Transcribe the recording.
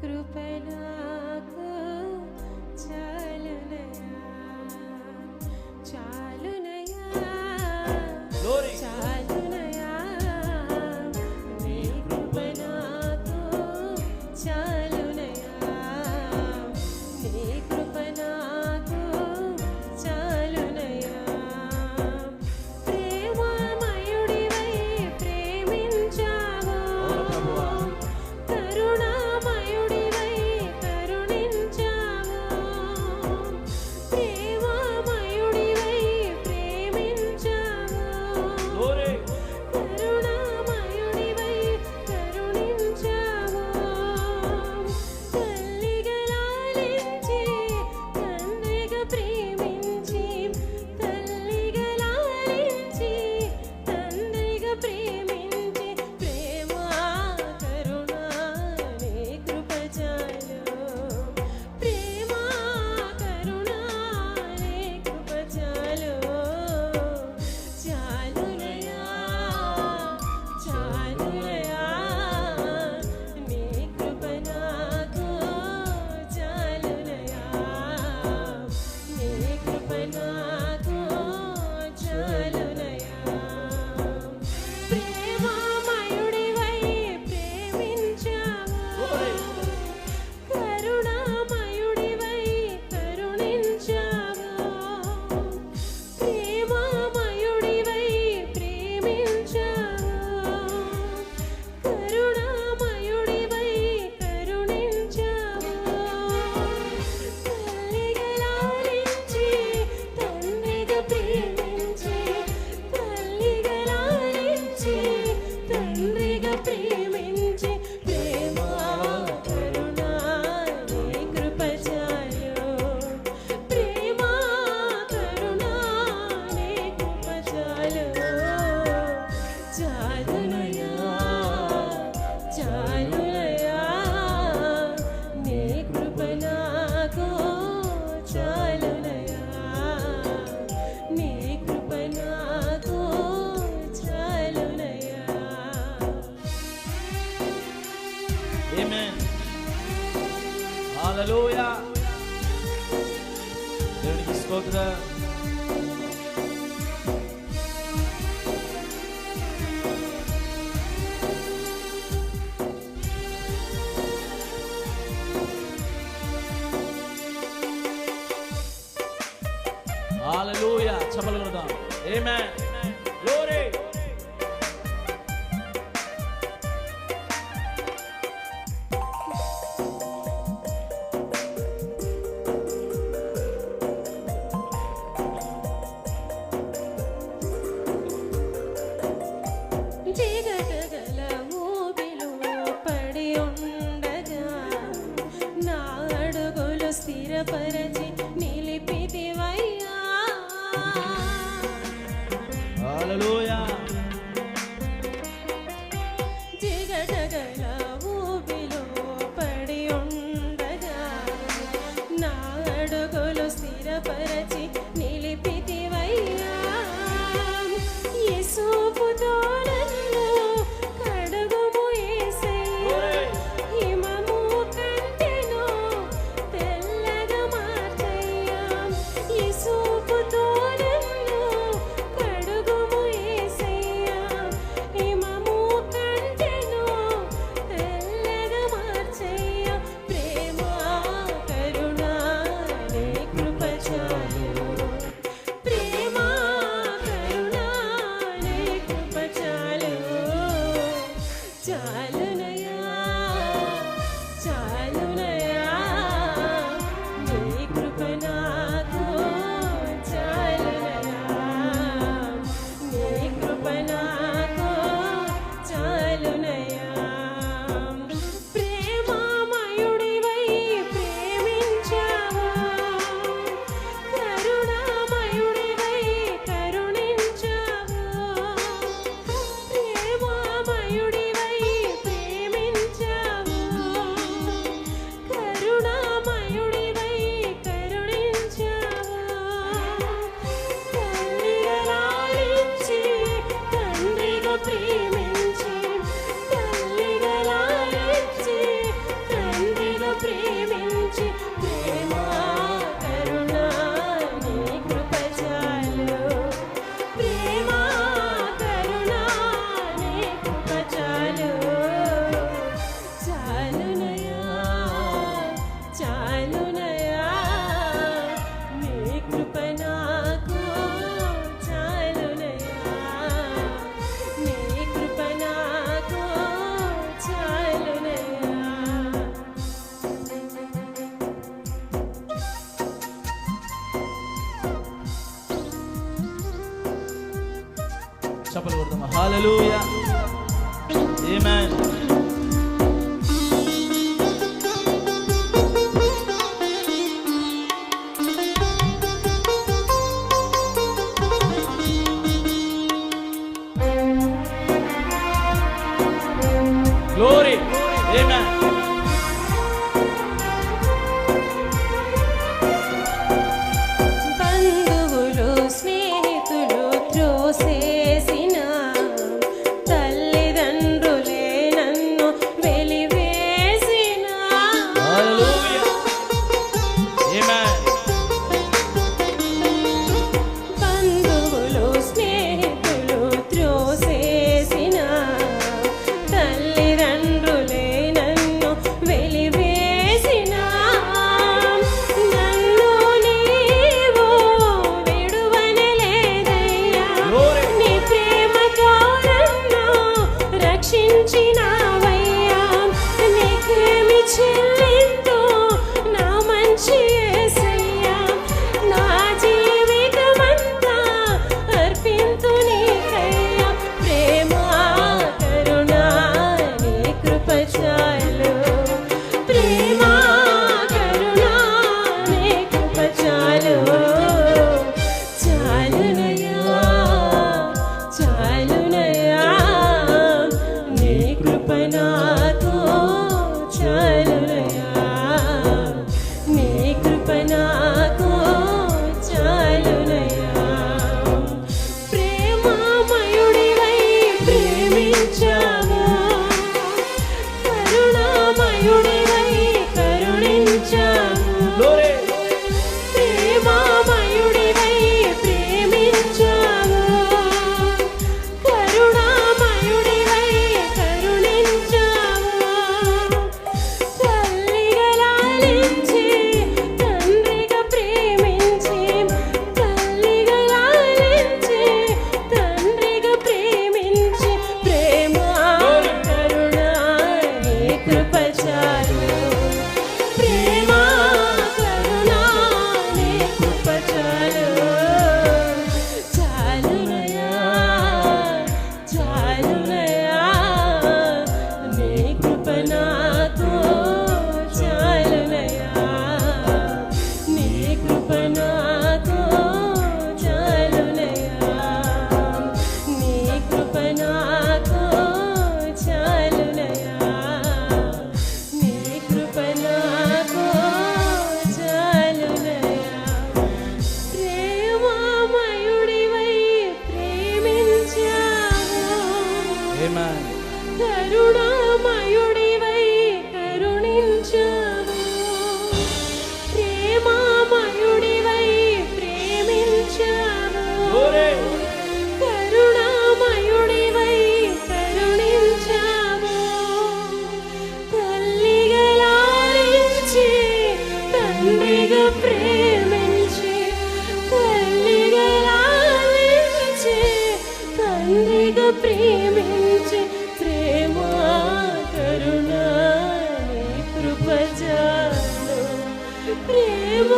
కృపణకు చాలునయా చాలునయా చాలునయా నీ కృపణకు చాలునయా నీ కృపణకు చాలునయా ప్రేమమయుడివై ప్రేమించావు కరుణామయుడివై కరుణించావు ప్రేమమయుడివై ప్రేమించావు కరుణామయుడివై కరుణించావు తల్లిగా లాలించి తండ్రిగా ప్రేమించి తల్లిగా లాలించి తండ్రిగా ప్రేమించి ప్రేమ కరుణ నీ కృప చాలు ప్రేమ కరుణ నీ కృప చాలు చాలునయా చాలునయా నీ కృప నాకు చాలునయా నీ కృప నాకు చాలునయా ప్రేమమయుడివై ప్రేమించావు కరుణామయుడివై కరుణించావు ప్రేమమయుడివై ప్రేమించావు కరుణామయుడివై కరుణించావు తల్లిగా లాలించి తండ్రిగా ప్రేమించి తల్లిగా లాలించి తండ్రిగా ప్రేమించి ప్రేమ కరుణ నీ కృప చాలు ప్రేమ కరుణ నీ కృప చాలు చాలునయా చాలునయా నీ కృప నాకు చాలునయా నీ కృప నాకు చాలునయా ఆమేన్ హల్లెలూయా దేవునికి స్తోత్రం హల్లెలూయా చప్పట్లు కొడదాం ఆమేన్ గ్లోరీ జిగటగల ఊబిలో పడి ఉండగా నా అడుగులు స్థిరపరచి నిలిపితివయ్యా హల్లెలూయా జిగటగల ఊబిలో పడి ఉండగా నా అడుగులు స్థిరపరచి నిలిపితివయ్యా యేసుపుతో నన్ను కడుగుము యేసయ్యా హిమము కంటెను తెల్లగా మార్చయ్యా యేసుపుతో నన్ను కడుగుము యేసయ్యా హిమము కంటెను తెల్లగా మార్చయ్యా ప్రేమ కరుణ నీ కృప చాలు ప్రేమ కరుణ నీ కృప చాలు చాలునయా చాలునయా నీ కృప నాకు చప్పట్లు కొడదామా? హల్లెలూయా. ఆమేన్. Glory. Amen. బంధువులు స్నేహితులు త్రోసేసిన తల్లిదండ్రులే నన్ను వెలివేసిన Hallelujah. Amen. బంధువులు స్నేహితులు త్రోసేసిన తల్లిదండ్రులే నన్ను వెలివేసిన నన్ను నీవు విడువనలేదయ్యా Glory. నీ ప్రేమతో నన్ను రక్షించినావయ్యా నీకేమి చెల్లిందో నా మంచి యేసయ్యా నా జీవితమంతా అర్పింతు నీకయ్యా ప్రేమ కరుణ నీ కృప చాలు ప్రేమ కరుణ నీ కృప చాలు చాలునయ్యా చాలునయ్యా నీ కృప నాతో చాలునయ్యా నీ కృప నాతో చాలునయ్యా ప్రేమామయుడివై ప్రేమించావు కరుణామయుడివై కరుణించావు Glory. ప్రేమామయుడివై ప్రేమించావు కరుణామయుడివై కరుణించావు తల్లిగా లాలించి తండ్రిగా ప్రేమించి తల్లిగా లాలించి తండ్రిగా ప్రేమించి ప్రేమ కరుణ నీ కృప చాలు ప్రేమ కరుణ నీ కృప చాలు చాలునయ్యా చాలునయ్యా నీ కృప నాతో చాలునయ్యా నీ కృప నాతో చాలునయ్యా నీ కృప నాతో చాలునయ్యా నీ కృప నాతో చాలునయ్యా ప్రేమామయుడివై ప్రేమించావు Amen. కరుణామయుడివై కరుణించావు ప్రేమామయుడివై ప్రేమించావు Glory. కరుణామయుడివై కరుణించావు తల్లిగా లాలించి తండ్రిగా ప్రేమించి తల్లిగా లాలించి తండ్రిగా ప్రేమించి ప్రేమ కరుణ నీ కృప చాలు ప్రేమ